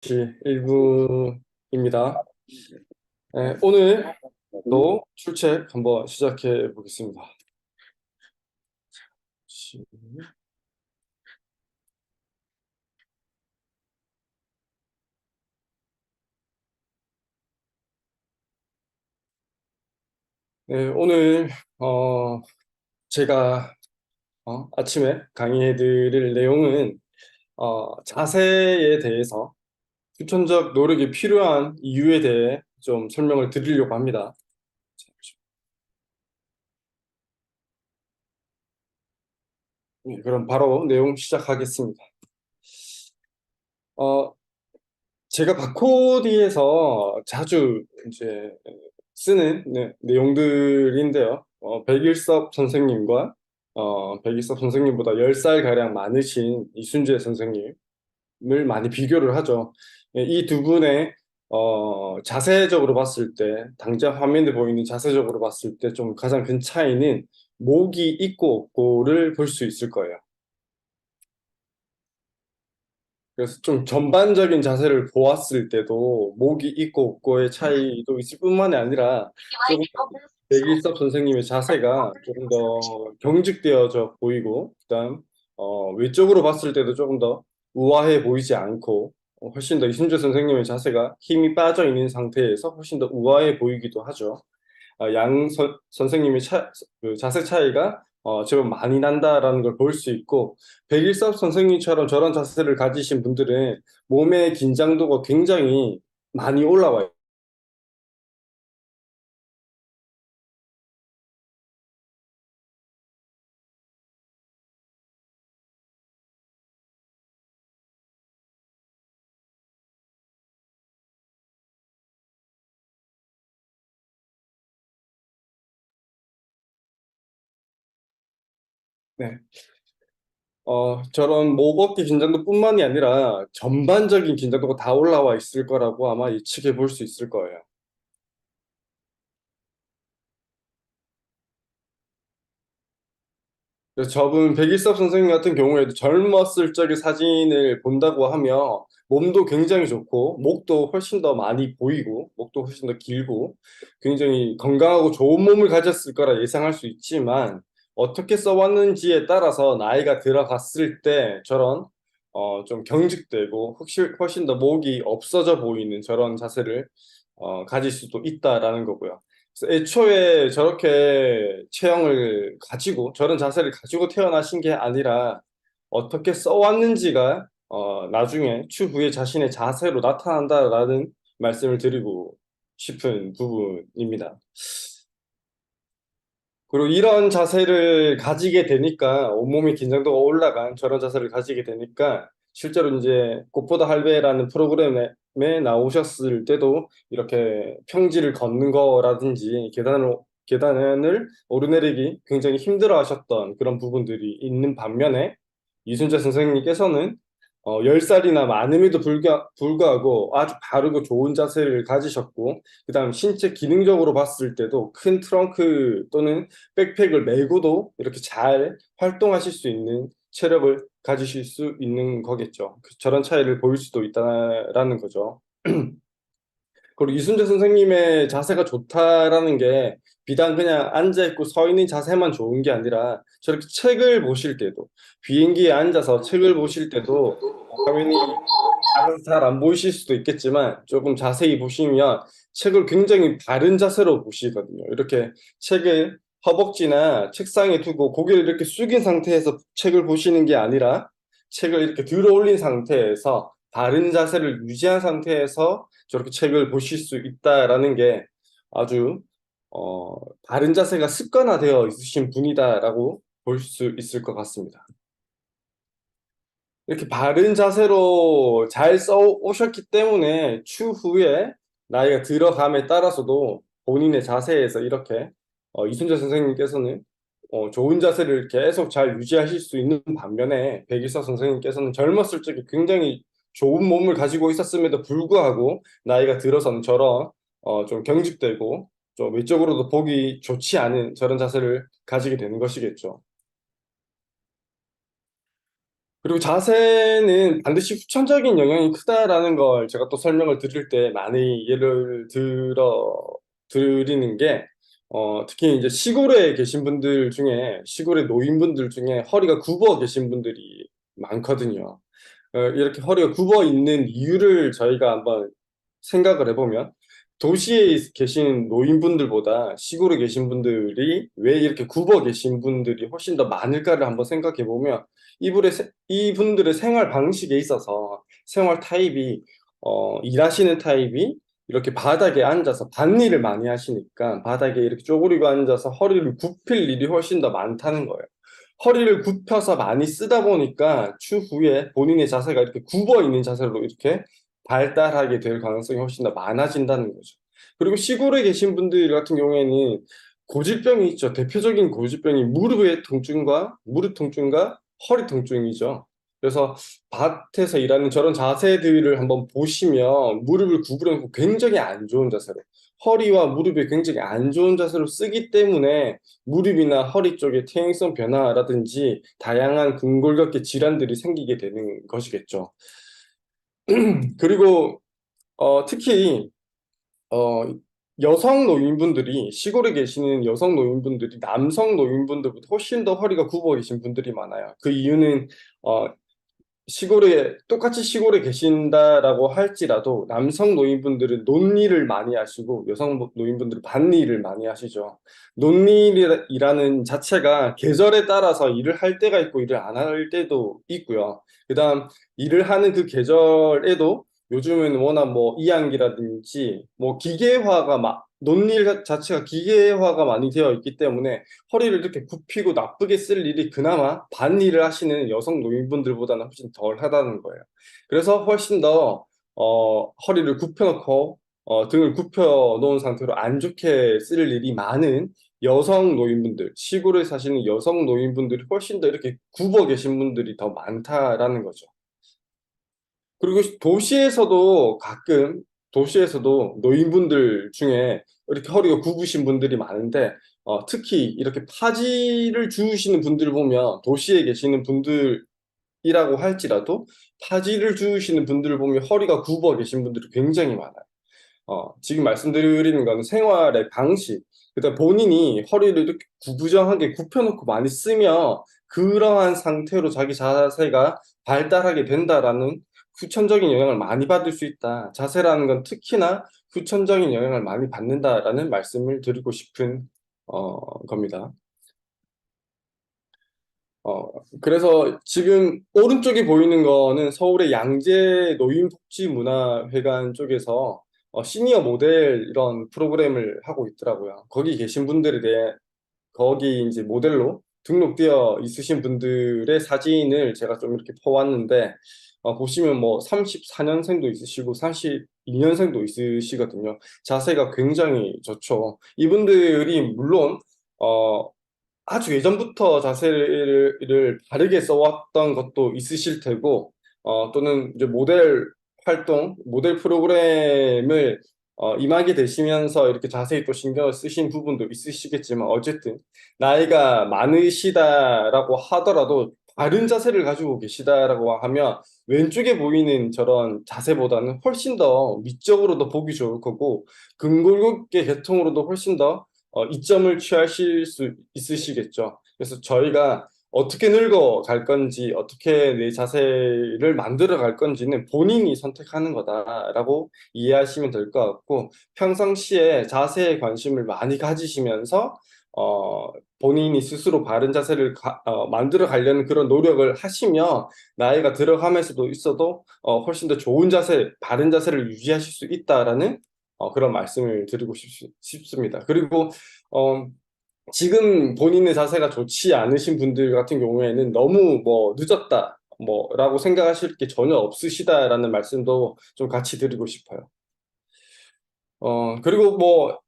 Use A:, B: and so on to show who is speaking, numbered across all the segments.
A: 일부입니다. 네, 오늘도 출첵 한번 시작해 보겠습니다. 네, 오늘 제가 아침에 강의해 드릴 내용은 자세에 대해서 추천적 노력이 필요한 이유에 대해 좀 설명을 드리려고 합니다. 네, 그럼 바로 내용 시작하겠습니다. 어, 제가 바코디에서 자주 이제 쓰는 내용들인데요. 백일섭 선생님과 백일섭 선생님보다 10살 가량 많으신 이순재 선생님을 많이 비교를 하죠. 이 두 분의 자세적으로 봤을 때, 당장 화면에 보이는 자세적으로 봤을 때 좀 가장 큰 차이는 목이 있고 없고를 볼 수 있을 거예요. 그래서 좀 전반적인 자세를 보았을 때도 목이 있고 없고의 차이도 있을 뿐만이 아니라 조금 백일섭 선생님의 자세가 조금 더 경직되어져 보이고, 그다음 외적으로 봤을 때도 조금 더 우아해 보이지 않고, 훨씬 더 이순재 선생님의 자세가 힘이 빠져 있는 상태에서 훨씬 더 우아해 보이기도 하죠. 선생님의 그 자세 차이가 제법 많이 난다라는 걸 볼 수 있고, 백일섭 선생님처럼 저런 자세를 가지신 분들은 몸의 긴장도가 굉장히 많이 올라와요. 네. 저런 목 어깨 긴장도뿐만이 아니라 전반적인 긴장도가 다 올라와 있을 거라고 아마 예측해 볼 수 있을 거예요. 그래서 저분 백일섭 선생님 같은 경우에도 젊었을 적의 사진을 본다고 하면 몸도 굉장히 좋고 목도 훨씬 더 많이 보이고 목도 훨씬 더 길고 굉장히 건강하고 좋은 몸을 가졌을 거라 예상할 수 있지만, 어떻게 써왔는지에 따라서 나이가 들어갔을 때 저런 좀 경직되고 훨씬 더 목이 없어져 보이는 저런 자세를 가질 수도 있다라는 거고요. 그래서 애초에 저렇게 체형을 가지고 저런 자세를 가지고 태어나신 게 아니라 어떻게 써왔는지가 나중에 추후에 자신의 자세로 나타난다라는 말씀을 드리고 싶은 부분입니다. 그리고 이런 자세를 가지게 되니까 온몸의 긴장도가 올라간 저런 자세를 가지게 되니까 실제로 이제 꽃보다 할배라는 프로그램에 나오셨을 때도 이렇게 평지를 걷는 거라든지 계단을 오르내리기 굉장히 힘들어 하셨던 그런 부분들이 있는 반면에, 이순재 선생님께서는 10살이나 많음에도 불구하고 아주 바르고 좋은 자세를 가지셨고, 그다음 신체 기능적으로 봤을 때도 큰 트렁크 또는 백팩을 메고도 이렇게 잘 활동하실 수 있는 체력을 가지실 수 있는 거겠죠. 저런 차이를 보일 수도 있다라는 거죠. 그리고 이순재 선생님의 자세가 좋다라는 게 비단 그냥 앉아있고 서 있는 자세만 좋은 게 아니라, 저렇게 책을 보실 때도, 비행기에 앉아서 책을 보실 때도 화면이 잘 안 보이실 수도 있겠지만 조금 자세히 보시면 책을 굉장히 바른 자세로 보시거든요. 이렇게 책을 허벅지나 책상에 두고 고개를 이렇게 숙인 상태에서 책을 보시는 게 아니라, 책을 이렇게 들어 올린 상태에서 바른 자세를 유지한 상태에서 저렇게 책을 보실 수 있다라는 게 아주 바른 자세가 습관화되어 있으신 분이다라고 볼 수 있을 것 같습니다. 이렇게 바른 자세로 잘 써 오셨기 때문에 추후에 나이가 들어감에 따라서도 본인의 자세에서 이렇게 이순재 선생님께서는 좋은 자세를 계속 잘 유지하실 수 있는 반면에, 백일서 선생님께서는 젊었을 적에 굉장히 좋은 몸을 가지고 있었음에도 불구하고 나이가 들어서는 저런 좀 경직되고 좀 외적으로도 보기 좋지 않은 저런 자세를 가지게 되는 것이겠죠. 그리고 자세는 반드시 후천적인 영향이 크다라는 걸 제가 또 설명을 드릴 때 많이 예를 드리는 게, 특히 이제 시골에 계신 분들 중에, 시골의 노인분들 중에 허리가 굽어 계신 분들이 많거든요. 이렇게 허리가 굽어 있는 이유를 저희가 한번 생각을 해보면, 도시에 계신 노인분들보다 시골에 계신 분들이 왜 이렇게 굽어 계신 분들이 훨씬 더 많을까를 한번 생각해 보면, 이분들의 생활 방식에 있어서 생활 타입이, 일하시는 타입이 이렇게 바닥에 앉아서 밭일을 많이 하시니까 바닥에 이렇게 쪼그리고 앉아서 허리를 굽힐 일이 훨씬 더 많다는 거예요. 허리를 굽혀서 많이 쓰다 보니까 추후에 본인의 자세가 이렇게 굽어 있는 자세로 이렇게 발달하게 될 가능성이 훨씬 더 많아진다는 거죠. 그리고 시골에 계신 분들 같은 경우에는 고질병이 있죠. 대표적인 고질병이 무릎 통증과 허리 통증이죠. 그래서 밭에서 일하는 저런 자세들을 한번 보시면 무릎을 구부려 놓고 굉장히 안 좋은 자세로, 허리와 무릎이 굉장히 안 좋은 자세로 쓰기 때문에 무릎이나 허리 쪽에 퇴행성 변화라든지 다양한 근골격계 질환들이 생기게 되는 것이겠죠. 그리고 특히 어, 여성 노인분들이, 시골에 계시는 여성 노인분들이 남성 노인분들보다 훨씬 더 허리가 굽어 계신 분들이 많아요. 그 이유는 어, 똑같이 시골에 계신다라고 할지라도 남성 노인분들은 논일을 많이 하시고 여성 노인분들은 밭일을 많이 하시죠. 논일이라는 자체가 계절에 따라서 일을 할 때가 있고 일을 안 할 때도 있고요. 그다음 일을 하는 그 계절에도 요즘은 워낙 뭐 이양기라든지 뭐 기계화가 막 논일 자체가 기계화가 많이 되어 있기 때문에 허리를 이렇게 굽히고 나쁘게 쓸 일이 그나마 밭일을 하시는 여성 노인분들보다는 훨씬 덜 하다는 거예요. 그래서 훨씬 더 허리를 굽혀놓고 등을 굽혀 놓은 상태로 안 좋게 쓸 일이 많은 여성 노인분들, 시골에 사시는 여성 노인분들이 훨씬 더 이렇게 굽어 계신 분들이 더 많다라는 거죠. 그리고 도시에서도 노인분들 중에 이렇게 허리가 굽으신 분들이 많은데, 특히 이렇게 파지를 주우시는 분들 보면, 도시에 계시는 분들이라고 할지라도 파지를 주우시는 분들을 보면 허리가 굽어 계신 분들이 굉장히 많아요. 지금 말씀드리는 거는 생활의 방식, 그다음 본인이 허리를 이렇게 구부정하게 굽혀놓고 많이 쓰며 그러한 상태로 자기 자세가 발달하게 된다라는 후천적인 영향을 많이 받을 수 있다. 자세라는 건 특히나 후천적인 영향을 많이 받는다라는 말씀을 드리고 싶은 겁니다. 어, 그래서 지금 오른쪽에 보이는 거는 서울의 양재 노인복지문화회관 쪽에서 시니어 모델 이런 프로그램을 하고 있더라고요. 거기 이제 모델로 등록되어 있으신 분들의 사진을 제가 좀 이렇게 퍼왔는데, 보시면 뭐 34년생도 있으시고 32년생도 있으시거든요. 자세가 굉장히 좋죠. 이분들이 물론 어, 아주 예전부터 자세를 바르게 써왔던 것도 있으실 테고, 또는 이제 모델 프로그램을 임하게 되시면서 이렇게 자세히 또 신경을 쓰신 부분도 있으시겠지만, 어쨌든 나이가 많으시다라고 하더라도 바른 자세를 가지고 계시다라고 하면 왼쪽에 보이는 저런 자세보다는 훨씬 더 미적으로도 보기 좋을 거고, 근골격계 계통으로도 훨씬 더 이점을 취하실 수 있으시겠죠. 그래서 저희가 어떻게 늙어 갈 건지, 어떻게 내 자세를 만들어 갈 건지는 본인이 선택하는 거다라고 이해하시면 될 것 같고, 평상시에 자세에 관심을 많이 가지시면서 어, 본인이 스스로 바른 자세를 만들어 가려는 그런 노력을 하시며, 나이가 들어가면서도 있어도 훨씬 더 좋은 자세, 바른 자세를 유지하실 수 있다라는 그런 말씀을 드리고 싶습니다. 그리고 어, 지금 본인의 자세가 좋지 않으신 분들 같은 경우에는 너무 뭐 늦었다, 뭐라고 생각하실 게 전혀 없으시다라는 말씀도 좀 같이 드리고 싶어요. 그리고 뭐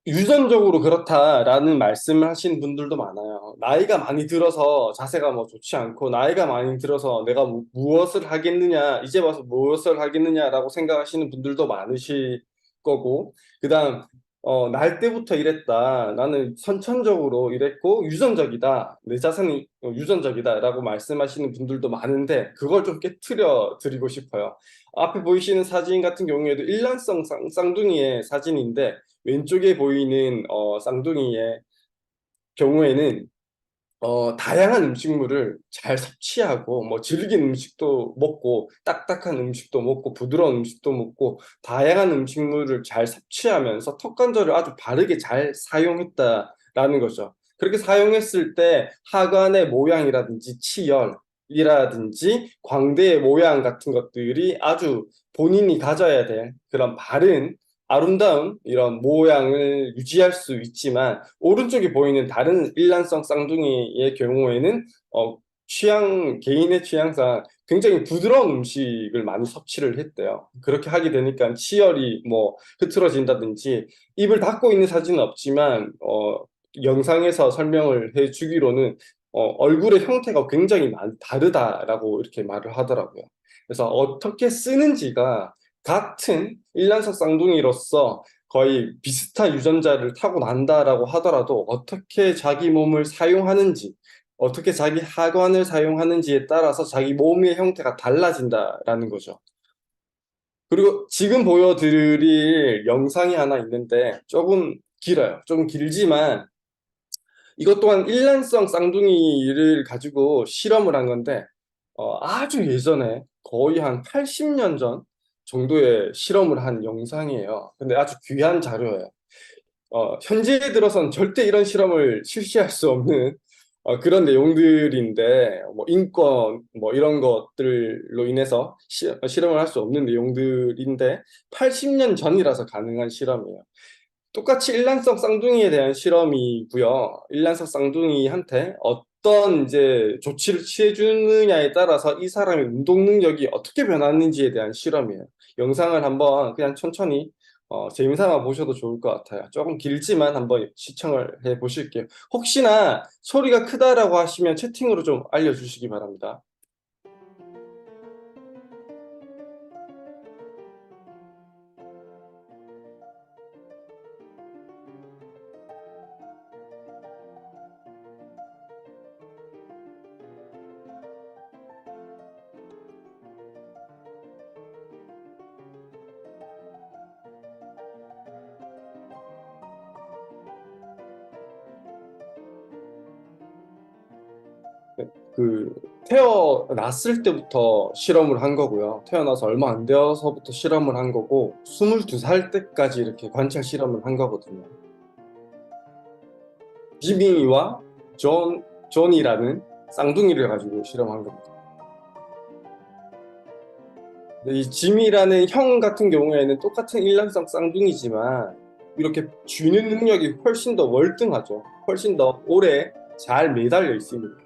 A: 유전적으로 그렇다라는 말씀을 하시는 분들도 많아요. 나이가 많이 들어서 자세가 뭐 좋지 않고, 나이가 많이 들어서 내가 무엇을 하겠느냐, 이제 와서 무엇을 하겠느냐라고 생각하시는 분들도 많으실 거고, 그다음 날 때부터 이랬다. 나는 선천적으로 이랬고 유전적이다. 내 자신이 유전적이다라고 말씀하시는 분들도 많은데 그걸 좀 깨트려 드리고 싶어요. 앞에 보이시는 사진 같은 경우에도 일란성 쌍둥이의 사진인데 왼쪽에 보이는 쌍둥이의 경우에는 다양한 음식물을 잘 섭취하고, 뭐, 질긴 음식도 먹고, 딱딱한 음식도 먹고, 부드러운 음식도 먹고, 다양한 음식물을 잘 섭취하면서 턱관절을 아주 바르게 잘 사용했다라는 거죠. 그렇게 사용했을 때 하관의 모양이라든지 치열이라든지 광대의 모양 같은 것들이 아주 본인이 가져야 될 그런 바른 아름다운 이런 모양을 유지할 수 있지만 오른쪽에 보이는 다른 일란성 쌍둥이의 경우에는 개인의 취향상 굉장히 부드러운 음식을 많이 섭취를 했대요. 그렇게 하게 되니까 치열이 뭐 흐트러진다든지 입을 닫고 있는 사진은 없지만 영상에서 설명을 해 주기로는 얼굴의 형태가 굉장히 많이 다르다라고 이렇게 말을 하더라고요. 그래서 어떻게 쓰는지가 같은 일란성 쌍둥이로서 거의 비슷한 유전자를 타고 난다라고 하더라도 어떻게 자기 몸을 사용하는지, 어떻게 자기 하관을 사용하는지에 따라서 자기 몸의 형태가 달라진다라는 거죠. 그리고 지금 보여드릴 영상이 하나 있는데 조금 길어요. 조금 길지만 이것 또한 일란성 쌍둥이를 가지고 실험을 한 건데 아주 예전에 거의 한 80년 전 정도의 실험을 한 영상이에요. 근데 아주 귀한 자료예요. 현재에 들어선 절대 이런 실험을 실시할 수 없는 그런 내용들인데, 뭐 인권 뭐 이런 것들로 인해서 실험을 할 수 없는 내용들인데 80년 전이라서 가능한 실험이에요. 똑같이 일란성 쌍둥이에 대한 실험이고요. 일란성 쌍둥이한테 어떤 이제 조치를 취해 주느냐에 따라서 이 사람의 운동 능력이 어떻게 변하는지에 대한 실험이에요. 영상을 한번 그냥 천천히 재미삼아 보셔도 좋을 것 같아요. 조금 길지만 한번 시청을 해 보실게요. 혹시나 소리가 크다라고 하시면 채팅으로 좀 알려주시기 바랍니다. 네, 태어났을 때부터 실험을 한 거고요. 태어나서 얼마 안 되어서부터 실험을 한 거고, 22살 때까지 이렇게 관찰 실험을 한 거거든요. 지밍이와 존이라는 쌍둥이를 가지고 실험한 겁니다. 근데 이 짐이라는 형 같은 경우에는 똑같은 일란성 쌍둥이지만, 이렇게 쥐는 능력이 훨씬 더 월등하죠. 훨씬 더 오래 잘 매달려 있습니다.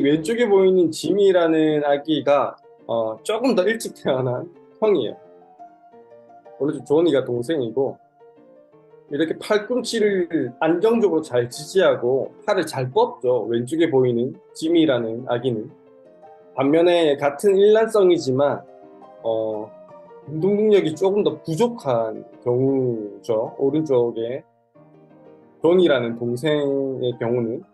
A: 왼쪽에 보이는 지미라는 아기가 조금 더 일찍 태어난 형이에요. 오른쪽 조니가 동생이고, 이렇게 팔꿈치를 안정적으로 잘 지지하고 팔을 잘 뻗죠. 왼쪽에 보이는 지미라는 아기는. 반면에 같은 일란성이지만 어, 운동 능력이 조금 더 부족한 경우죠. 오른쪽에 존이라는 동생의 경우는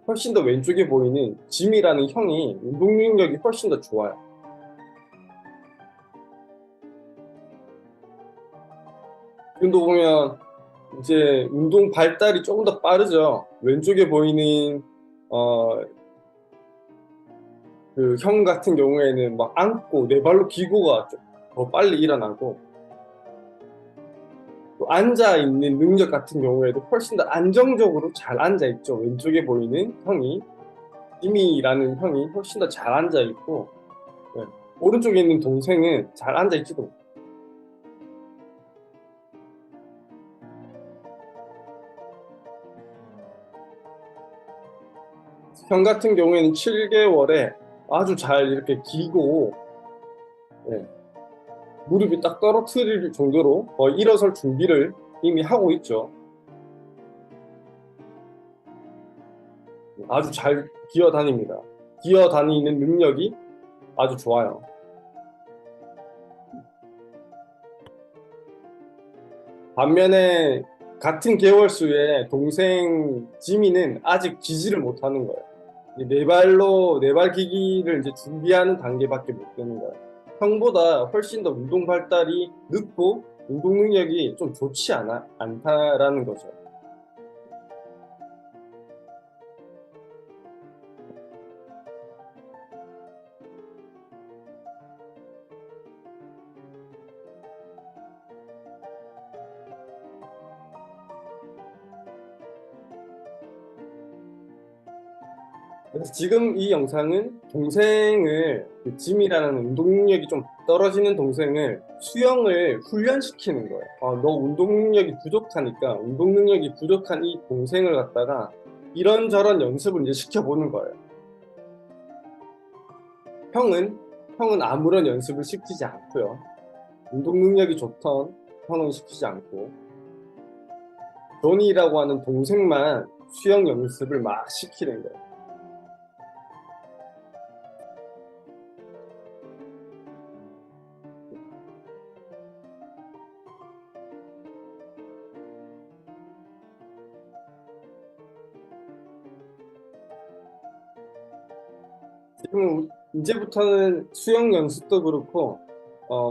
A: 훨씬 더 왼쪽에 보이는 짐이라는 형이 운동 능력이 훨씬 더 좋아요. 지금도 보면 이제 운동 발달이 조금 더 빠르죠. 왼쪽에 보이는 어, 그 형 같은 경우에는 막 앉고 네 발로 기고가 더 빨리 일어나고 또 앉아 있는 능력 같은 경우에도 훨씬 더 안정적으로 잘 앉아 있죠. 왼쪽에 보이는 형이 이미라는 형이 훨씬 더 잘 앉아 있고 네. 오른쪽에 있는 동생은 잘 앉아 있지도 못해요. 형 같은 경우에는 7개월에 아주 잘 이렇게 기고, 예, 무릎이 딱 떨어뜨릴 정도로 거의 일어설 준비를 이미 하고 있죠. 아주 잘 기어 다닙니다. 기어 다니는 능력이 아주 좋아요. 반면에 같은 개월수의 동생 지민은 아직 기지를 못하는 거예요. 네 발 기기를 이제 준비하는 단계밖에 못 되는 거예요. 형보다 훨씬 더 운동 발달이 늦고 운동 능력이 좀 좋지 않다라는 거죠. 그래서 지금 이 영상은 동생을, 그 짐이라는 운동 능력이 좀 떨어지는 동생을 수영을 훈련시키는 거예요. 너 운동 능력이 부족하니까 운동 능력이 부족한 이 동생을 갖다가 이런저런 연습을 이제 시켜보는 거예요. 형은 형은 아무런 연습을 시키지 않고요. 운동 능력이 좋던 형은 시키지 않고 조니라고 하는 동생만 수영 연습을 막 시키는 거예요. 지금 이제부터는 수영 연습도 그렇고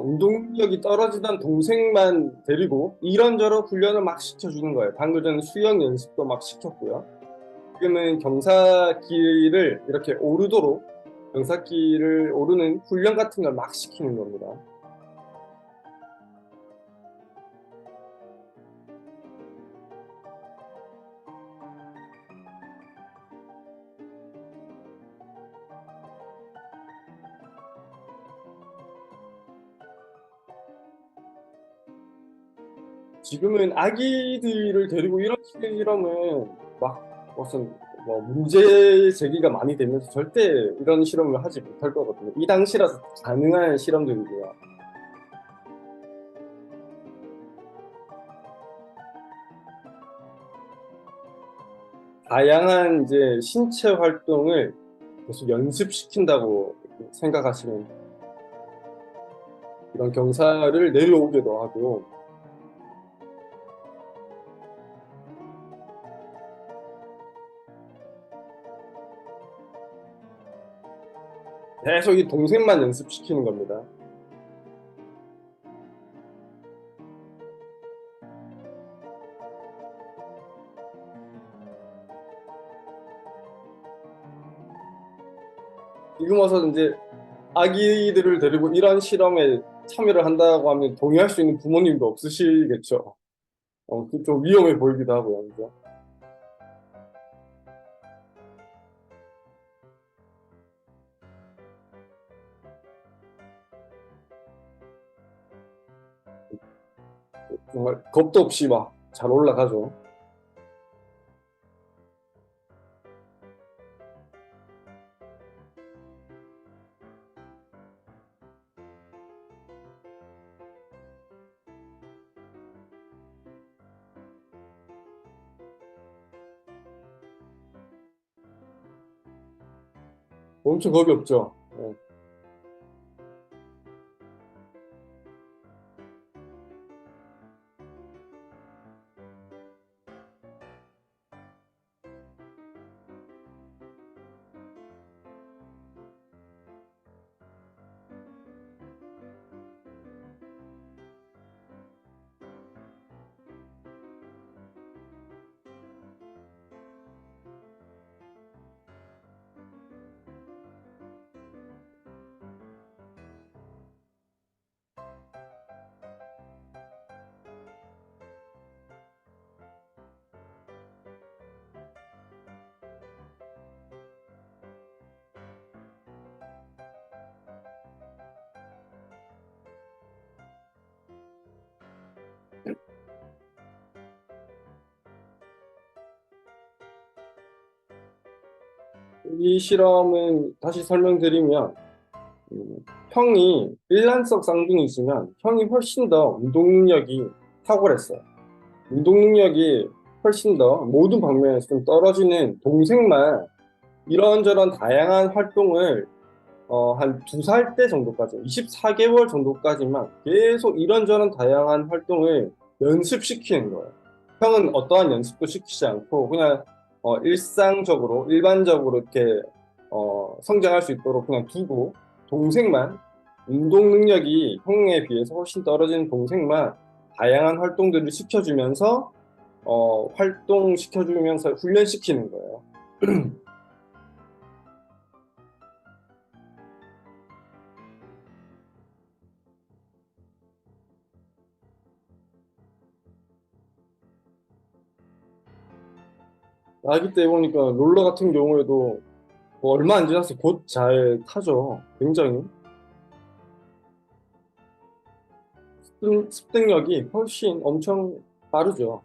A: 운동 능력이 떨어지던 동생만 데리고 이런저런 훈련을 막 시켜주는 거예요. 방금 전에 수영 연습도 막 시켰고요. 지금은 경사길을 이렇게 오르도록 경사길을 오르는 훈련 같은 걸 막 시키는 겁니다. 지금은 아기들을 데리고 이런 실험은 막 무슨 뭐 문제 제기가 많이 되면서 절대 이런 실험을 하지 못할 거거든요. 이 당시라서 가능한 실험들이고요. 다양한 이제 신체 활동을 계속 연습시킨다고 생각하시면 이런 경사를 내려오기도 하고 계속 이 동생만 연습시키는 겁니다. 지금 와서 이제 아기들을 데리고 이런 실험에 참여를 한다고 하면 동의할 수 있는 부모님도 없으시겠죠. 그좀 위험해 보이기도 하고요. 그죠? 정말 겁도 없이 막 잘 올라가죠. 엄청 겁이 없죠. 이 실험은 다시 설명드리면, 음, 형이 일란성 쌍둥이 있으면 형이 훨씬 더 운동 능력이 탁월했어요. 운동 능력이 훨씬 더 모든 방면에서 좀 떨어지는 동생만 이런저런 다양한 활동을 한 2살 때 정도까지, 24개월 정도까지만 계속 이런저런 다양한 활동을 연습시키는 거예요. 형은 어떠한 연습도 시키지 않고 그냥 일상적으로, 일반적으로 이렇게 성장할 수 있도록 그냥 두고 동생만, 운동 능력이 형에 비해서 훨씬 떨어지는 동생만 다양한 활동들을 시켜주면서 활동시켜주면서 훈련시키는 거예요. 아기 때 보니까 롤러 같은 경우에도 뭐 얼마 안 지나서 곧 잘 타죠. 굉장히 습득력이 훨씬 엄청 빠르죠.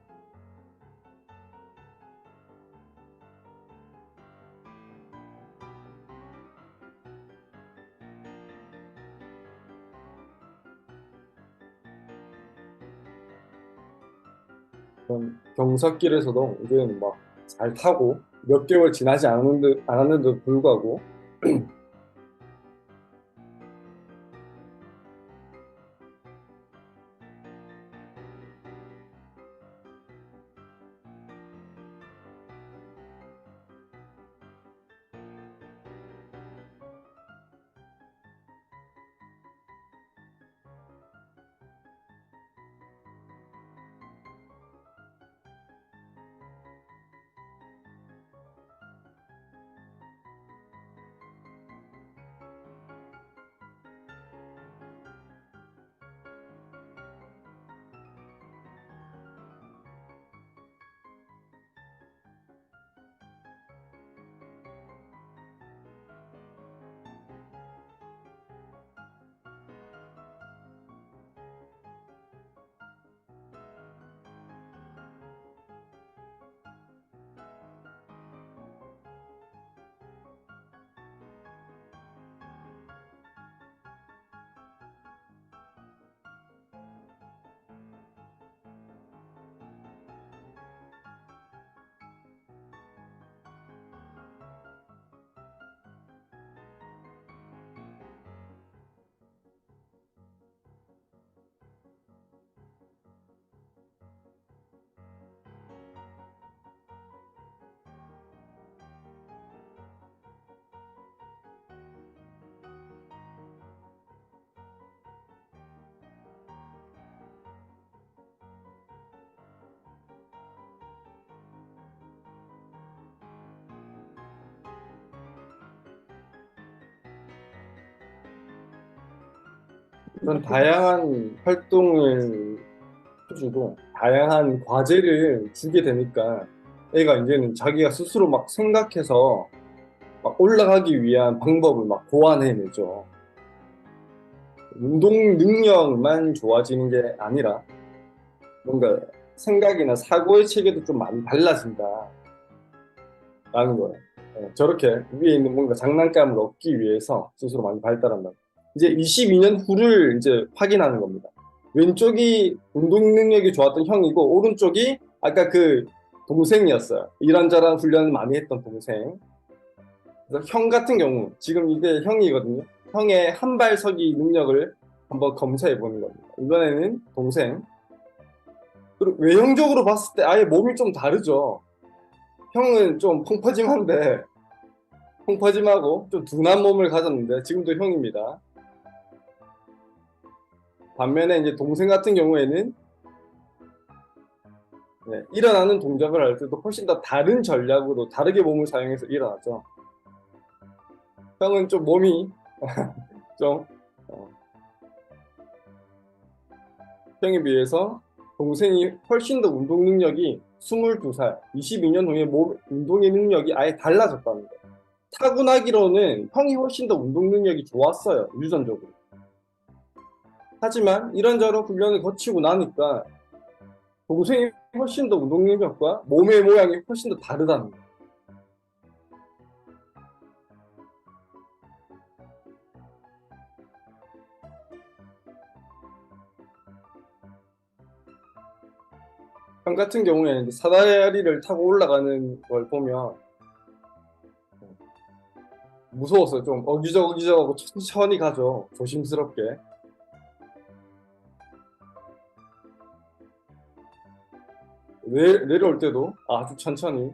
A: 경사길에서도 이제는 막 잘 타고 몇 개월 지나지 않았는데도 불구하고 그런 다양한 활동을 해주고 다양한 과제를 주게 되니까 애가 이제는 자기가 스스로 막 생각해서 막 올라가기 위한 방법을 막 고안해내죠. 운동 능력만 좋아지는 게 아니라 뭔가 생각이나 사고의 체계도 좀 많이 달라진다라는 거예요. 저렇게 위에 있는 뭔가 장난감을 얻기 위해서 스스로 많이 발달한다. 이제 22년 후를 이제 확인하는 겁니다. 왼쪽이 운동 능력이 좋았던 형이고 오른쪽이 아까 그 동생이었어요. 이런저런 훈련을 많이 했던 동생. 그래서 형 같은 경우 지금 이게 형이거든요. 형의 한발서기 능력을 한번 검사해 보는 겁니다. 이번에는 동생. 그리고 외형적으로 봤을 때 아예 몸이 좀 다르죠. 형은 좀 펑퍼짐하고 좀 둔한 몸을 가졌는데 지금도 형입니다. 반면에 이제 동생 같은 경우에는 네, 일어나는 동작을 할 때도 훨씬 더 다른 전략으로 다르게 몸을 사용해서 일어나죠. 형은 좀 몸이 좀 어, 형에 비해서 동생이 훨씬 더 운동 능력이 22살, 22년 후에 몸 운동의 능력이 아예 달라졌다는 거예요. 타고나기로는 형이 훨씬 더 운동 능력이 좋았어요, 유전적으로. 하지만 이런저런 훈련을 거치고 나니까 동생이 훨씬 더 운동 능력과 몸의 모양이 훨씬 더 다르다는 거예요. 형 같은 경우에 이제 사다리를 타고 올라가는 걸 보면 무서웠어요. 좀 어기저기저기 천천히 가죠. 조심스럽게. 내려올 때도 아주 천천히.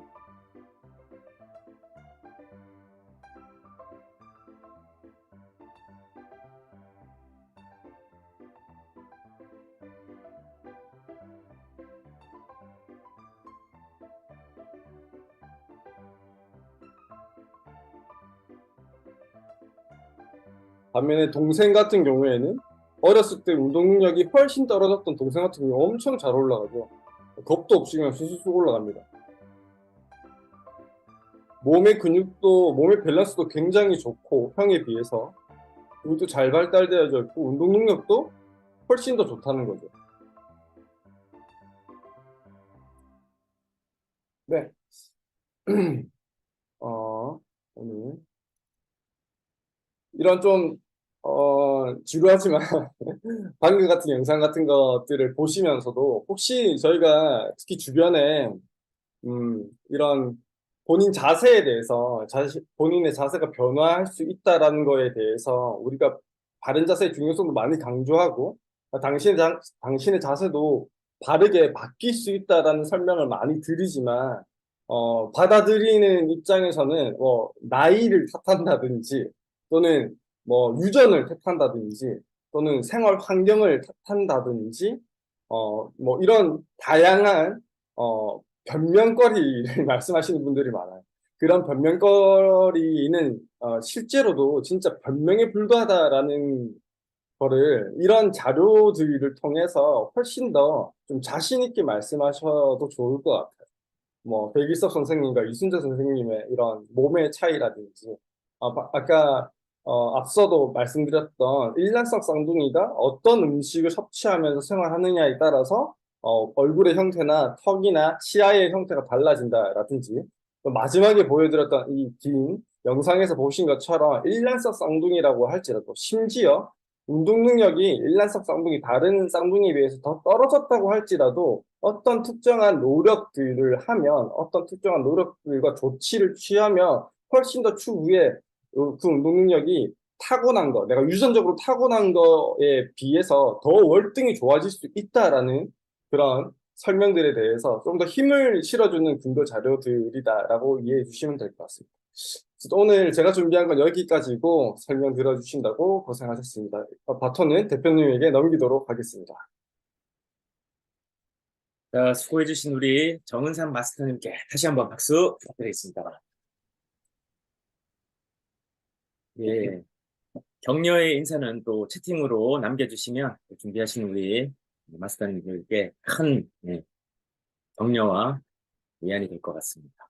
A: 반면에 동생 같은 경우에는 어렸을 때 운동 능력이 훨씬 떨어졌던 동생 같은 경우 엄청 잘 올라가죠. 겁도 없이 그냥 수수수 올라갑니다. 몸의 근육도, 몸의 밸런스도 굉장히 좋고, 형에 비해서. 근육도 잘 발달되어져 있고, 운동 능력도 훨씬 더 좋다는 거죠. 네. 오늘 이런 좀, 지루하지만 방금 같은 영상 같은 것들을 보시면서도 혹시 저희가 특히 주변에 이런 본인 자세에 대해서 본인의 자세가 변화할 수 있다라는 거에 대해서 우리가 바른 자세의 중요성도 많이 강조하고 당신의 자세도 바르게 바뀔 수 있다라는 설명을 많이 드리지만 받아들이는 입장에서는 뭐 나이를 탓한다든지 또는 뭐 유전을 탓한다든지 또는 생활 환경을 탓한다든지 뭐 이런 다양한 변명거리를 말씀하시는 분들이 많아요. 그런 변명거리는 실제로도 진짜 변명에 불과하다라는 거를 이런 자료들을 통해서 훨씬 더 좀 자신 있게 말씀하셔도 좋을 것 같아요. 뭐 백일섭 선생님과 이순재 선생님의 이런 몸의 차이라든지 아까 앞서도 말씀드렸던 일란성 쌍둥이가 어떤 음식을 섭취하면서 생활하느냐에 따라서 얼굴의 형태나 턱이나 치아의 형태가 달라진다라든지 또 마지막에 보여드렸던 이 긴 영상에서 보신 것처럼 일란성 쌍둥이라고 할지라도 심지어 운동 능력이 일란성 쌍둥이 다른 쌍둥이에 비해서 더 떨어졌다고 할지라도 어떤 특정한 노력들을 하면 어떤 특정한 노력들과 조치를 취하면 훨씬 더 추후에 그 운동 능력이 타고난 거, 내가 유전적으로 타고난 거에 비해서 더 월등히 좋아질 수 있다라는 그런 설명들에 대해서 좀 더 힘을 실어주는 근거 자료들이다라고 이해해 주시면 될 것 같습니다. 오늘 제가 준비한 건 여기까지고 설명 들어주신다고 고생하셨습니다. 바톤은 대표님에게 넘기도록 하겠습니다.
B: 자, 수고해주신 우리 정은삼 마스터님께 다시 한번 박수 부탁드리겠습니다. 예, 격려의 인사는 또 채팅으로 남겨주시면 준비하신 우리 마스터님들께 큰 격려와 위안이 될 것 같습니다.